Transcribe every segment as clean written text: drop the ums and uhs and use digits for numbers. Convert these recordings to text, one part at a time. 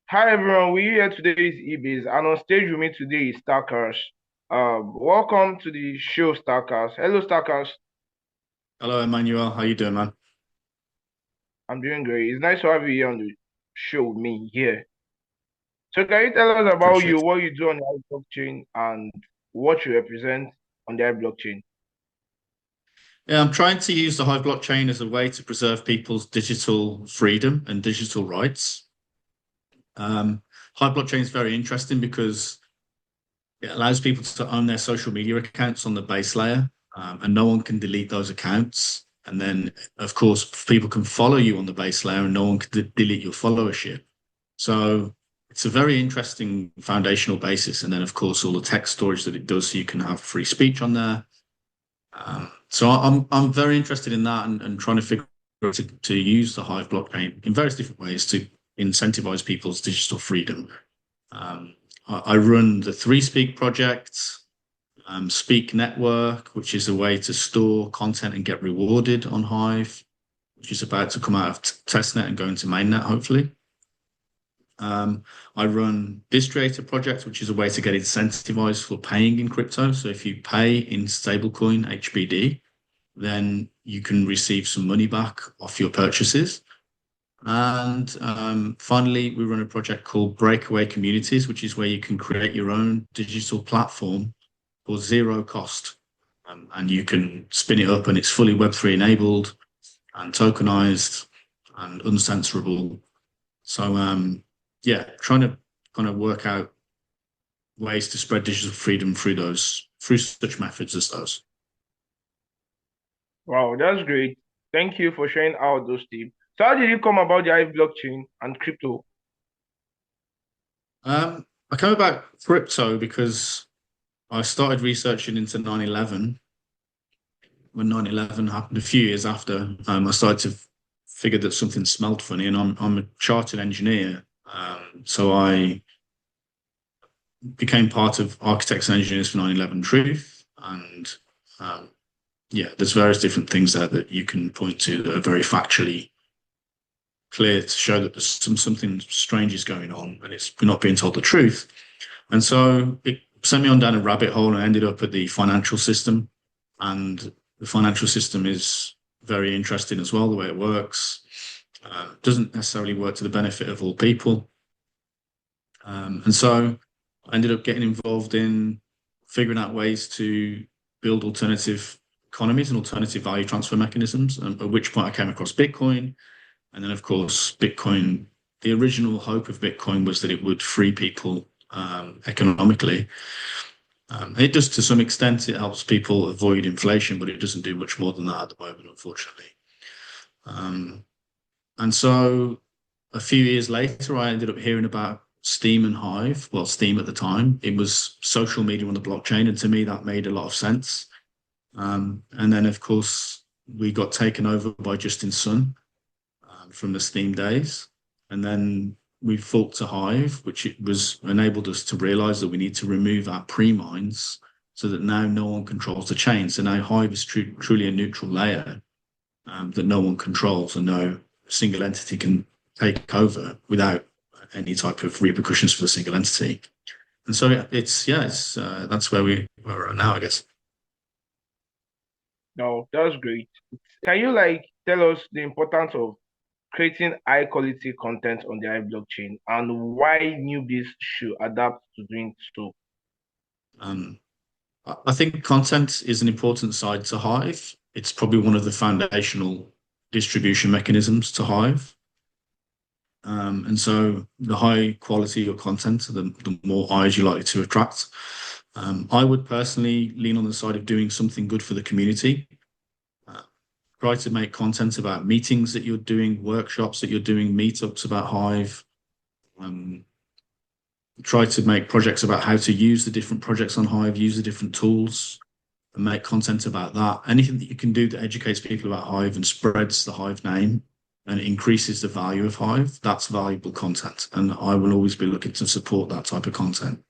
Hi everyone, we here today is Ebass, and on stage with me today is Starkerz. Welcome to the show, Starkerz. Hello, Starkerz. Hello, Emmanuel. How you doing, man? I'm doing great. It's nice to have you here on the show with me here. So can you tell us about Appreciate you, it. what you do on the Hive blockchain, and what you represent on the Hive blockchain? Yeah, I'm trying to use the Hive blockchain as a way to preserve people's digital freedom and digital rights. Um, Hive blockchain is very interesting because it allows people to own their social media accounts on the base layer, and no one can delete those accounts. And then, of course, people can follow you on the base layer, and no one can delete your followership. So it's a very interesting foundational basis. And then, of course, all the text storage that it does, so you can have free speech on there. So I'm very interested in that and trying to figure out to use the Hive blockchain in various different ways to incentivize people's digital freedom. I run the Three Speak project, Speak Network, which is a way to store content and get rewarded on Hive, which is about to come out of testnet and go into mainnet, hopefully. Um, I run Distriator project, which is a way to get incentivized for paying in crypto. So if you pay in stablecoin HBD, then you can receive some money back off your purchases. And finally, we run a project called Breakaway Communities, which is where you can create your own digital platform for zero cost. And you can spin it up, and it's fully Web3 enabled and tokenized and uncensorable. So, yeah, trying to kind of work out ways to spread digital freedom through such methods as those. Wow, that's great. Thank you for sharing out those tips. So how did you come about the Hive blockchain and crypto? I came about crypto because I started researching into 9/11 when 9/11 happened a few years after. I started to figure that something smelled funny, and I'm a chartered engineer. So I became part of Architects and Engineers for 9/11 Truth. And um, yeah, there's various different things there that you can point to that are very factually clear to show that there's something strange is going on and it's we're not being told the truth. And so it sent me on down a rabbit hole and I ended up at the financial system. And the financial system is very interesting as well, the way it works. Doesn't necessarily work to the benefit of all people. And so I ended up getting involved in figuring out ways to build alternative economies and alternative value transfer mechanisms, at which point I came across Bitcoin. And then, of course, Bitcoin, the original hope of Bitcoin was that it would free people economically. It does to some extent, it helps people avoid inflation, but it doesn't do much more than that at the moment, unfortunately. Um, and so a few years later, I ended up hearing about Steam and Hive. Well, Steam at the time, it was social media on the blockchain. And to me, that made a lot of sense. And then, of course, we got taken over by Justin Sun from the Steam days. And then we forked to Hive, which it was enabled us to realize that we need to remove our pre-mines so that now no one controls the chain. So now Hive is truly a neutral layer that no one controls and no single entity can take over without any type of repercussions for the single entity. And so it's that's where we're at now, I guess. No, that's great. Can you tell us the importance of creating high quality content on the Hive blockchain and why newbies should adapt to doing so? Um, I think content is an important side to Hive. It's probably one of the foundational distribution mechanisms to Hive. And so the high quality your content, the more eyes you're likely to attract. I would personally lean on the side of doing something good for the community. Uh, Try to make content about meetings that you're doing, workshops that you're doing, meetups about Hive. Um, Try to make projects about how to use the different projects on Hive, use the different tools, and make content about that. Anything that you can do that educates people about Hive and spreads the Hive name and increases the value of Hive, that's valuable content. And I will always be looking to support that type of content.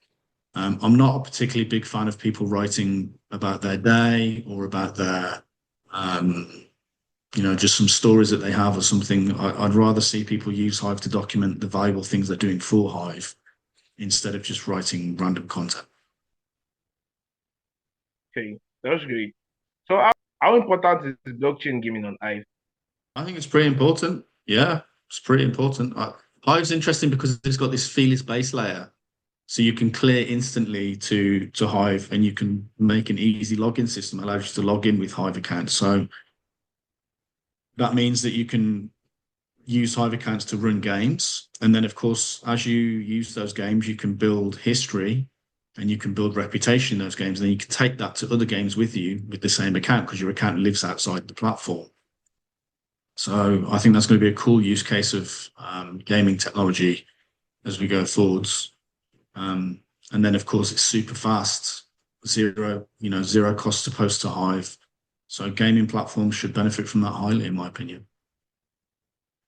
I'm not a particularly big fan of people writing about their day or about their um, just some stories that they have or something. I'd rather see people use Hive to document the valuable things they're doing for Hive instead of just writing random content. Okay, that's great. So how important is blockchain gaming on Hive? I think it's pretty important. Yeah, it's pretty important. Hive's interesting because it's got this feelers base layer. So you can clear instantly to Hive, and you can make an easy login system that allows you to log in with Hive accounts. So that means that you can use Hive accounts to run games. And then, of course, as you use those games, you can build history and you can build reputation in those games. And then you can take that to other games with you with the same account because your account lives outside the platform. So I think that's going to be a cool use case of gaming technology as we go forwards. Um, and then, of course, it's super fast, zero cost to post to Hive. So gaming platforms should benefit from that highly, in my opinion.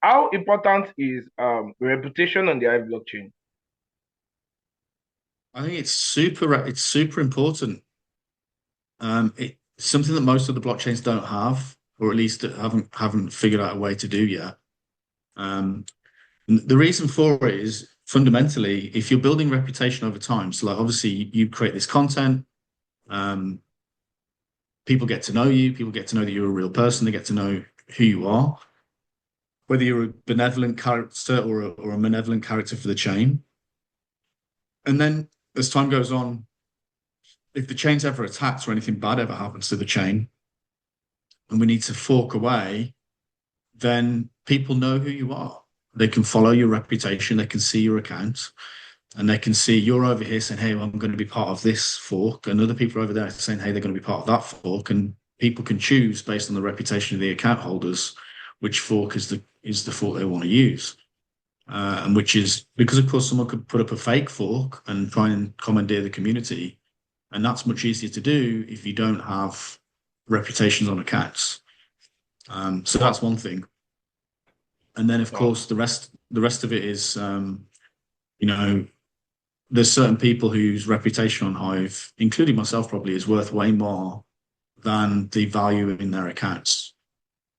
How important is reputation on the Hive blockchain? I think it's super important. It's something that most of the blockchains don't have, or at least haven't figured out a way to do yet. Um, the reason for it is fundamentally, if you're building reputation over time, so like obviously you create this content, um, people get to know you, people get to know that you're a real person, they get to know who you are, whether you're a benevolent character or a malevolent character for the chain. And then as time goes on, if the chain's ever attacked or anything bad ever happens to the chain and we need to fork away, then people know who you are. They can follow your reputation, they can see your account, and they can see you're over here saying, hey, well, I'm going to be part of this fork. And other people are over there saying, hey, they're going to be part of that fork. And people can choose based on the reputation of the account holders which fork is the fork they want to use. And which is because, of course, someone could put up a fake fork and try and commandeer the community. And that's much easier to do if you don't have reputations on accounts. So that's one thing. And then, of Wow. course, the rest of it is, you know, there's certain people whose reputation on Hive, including myself, probably is worth way more than the value in their accounts.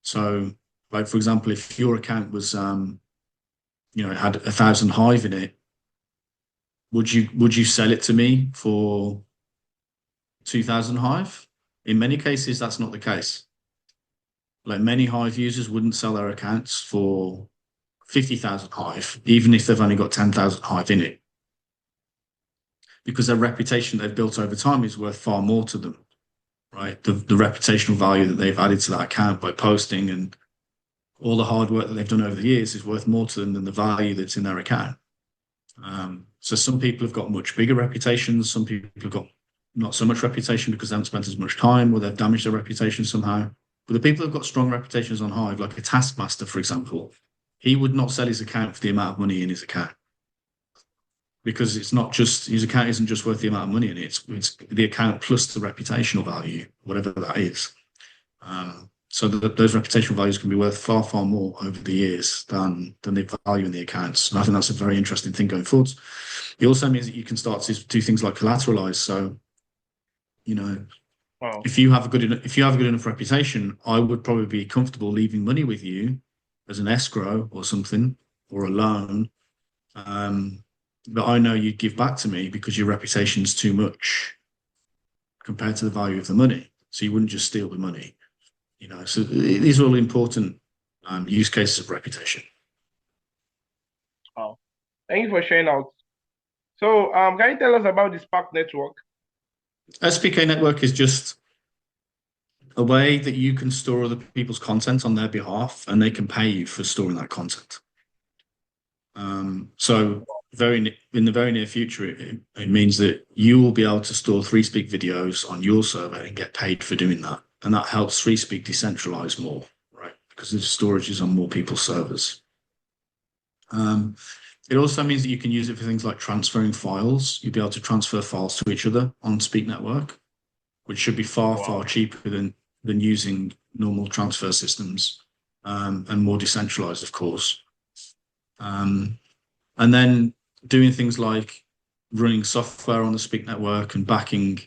So, like for example, if your account was, it had 1,000 Hive in it, would you sell it to me for 2,000 Hive? In many cases, that's not the case. Like many Hive users wouldn't sell their accounts for 50,000 Hive, even if they've only got 10,000 Hive in it, because their reputation they've built over time is worth far more to them, right? The reputational value that they've added to that account by posting and all the hard work that they've done over the years is worth more to them than the value that's in their account. So some people have got much bigger reputations. Some people have got not so much reputation because they haven't spent as much time or they've damaged their reputation somehow. But the people who've got strong reputations on Hive, like a Taskmaster, for example, he would not sell his account for the amount of money in his account because it's not just his account isn't just worth the amount of money in it. It's the account plus the reputational value, whatever that is. So those reputational values can be worth far, far more over the years than the value in the accounts. And I think that's a very interesting thing going forward. It also means that you can start to do things like collateralize. So, Wow. if you have a good enough reputation, I would probably be comfortable leaving money with you as an escrow or something or a loan that I know you'd give back to me because your reputation's too much compared to the value of the money. So you wouldn't just steal the money. So these are all important use cases of reputation. Wow. Thank you for sharing out. So, can you tell us about the Spark network? SPK network is just a way that you can store other people's content on their behalf and they can pay you for storing that content. So in the very near future, it means that you will be able to store ThreeSpeak videos on your server and get paid for doing that. And that helps ThreeSpeak decentralize more, right? Because the storage is on more people's servers. It also means that you can use it for things like transferring files. You'll be able to transfer files to each other on Speak Network, which should be far, far Wow. cheaper than using normal transfer systems, and more decentralized, of course. And then doing things like running software on the Speak Network and backing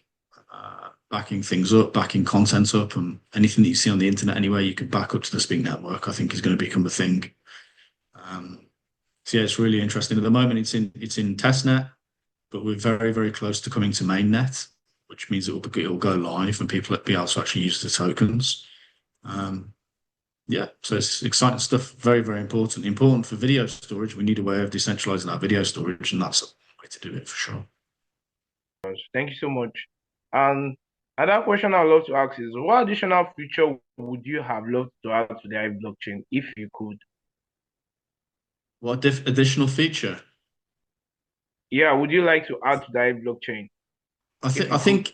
backing things up, backing content up, and anything that you see on the internet anywhere you can back up to the Speak network, I think is going to become a thing. Um, so yeah, it's really interesting. At the moment, it's in testnet, but we're very, very close to coming to mainnet, which means it'll go live and people will be able to actually use the tokens. Um, yeah, so it's exciting stuff. Very, very important. Important for video storage. We need a way of decentralizing our video storage, and that's a way to do it for sure. Thank you so much. And another question I'd love to ask is, what additional feature would you have loved to add to the Hive blockchain if you could? What additional feature? Yeah, would you like to add to the Hive blockchain I if think I you could? think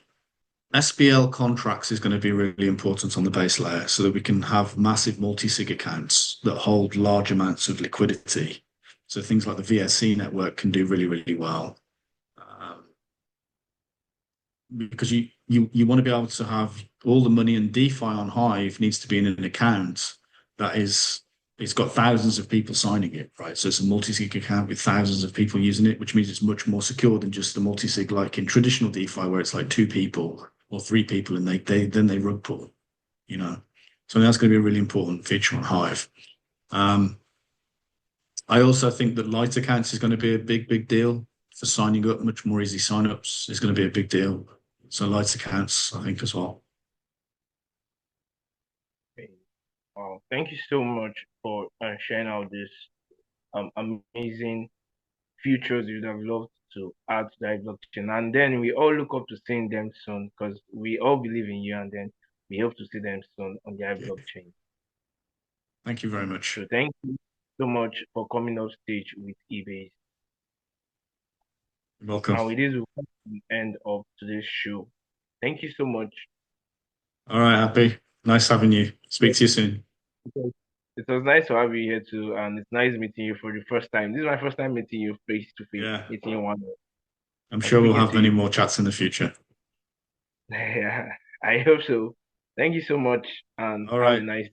SPL contracts is going to be really important on the base layer so that we can have massive multi-sig accounts that hold large amounts of liquidity. So things like the VSC network can do really, really well. Um, because you want to be able to have all the money, and DeFi on Hive needs to be in an account that is it's got thousands of people signing it, right? So it's a multi-sig account with thousands of people using it, which means it's much more secure than just a multi-sig like in traditional DeFi where it's like two people or three people and they rug pull, you know. So that's going to be a really important feature on Hive. Um, I also think that light accounts is going to be a big, big deal for signing up. Much more easy signups is going to be a big deal. So light accounts, I think, as well. Wow, thank you so much for sharing all this amazing features you'd have loved to add to the blockchain. And then we all look up to seeing them soon because we all believe in you, and then we hope to see them soon on the Yeah. blockchain. Thank you very So much. thank you so much for coming off stage with Ebass. You're welcome. And with this, we'll come to the end of today's show. Thank you so much. All right, Happy. Nice having you. Speak to you soon. It was nice to have you here too, and it's nice meeting you for the first time. This is my first time meeting you face to face, Yeah. meeting you one, I'm and sure we'll speaking have to many you. more chats in the future. Yeah, I hope so. Thank you so much, and All have a right. nice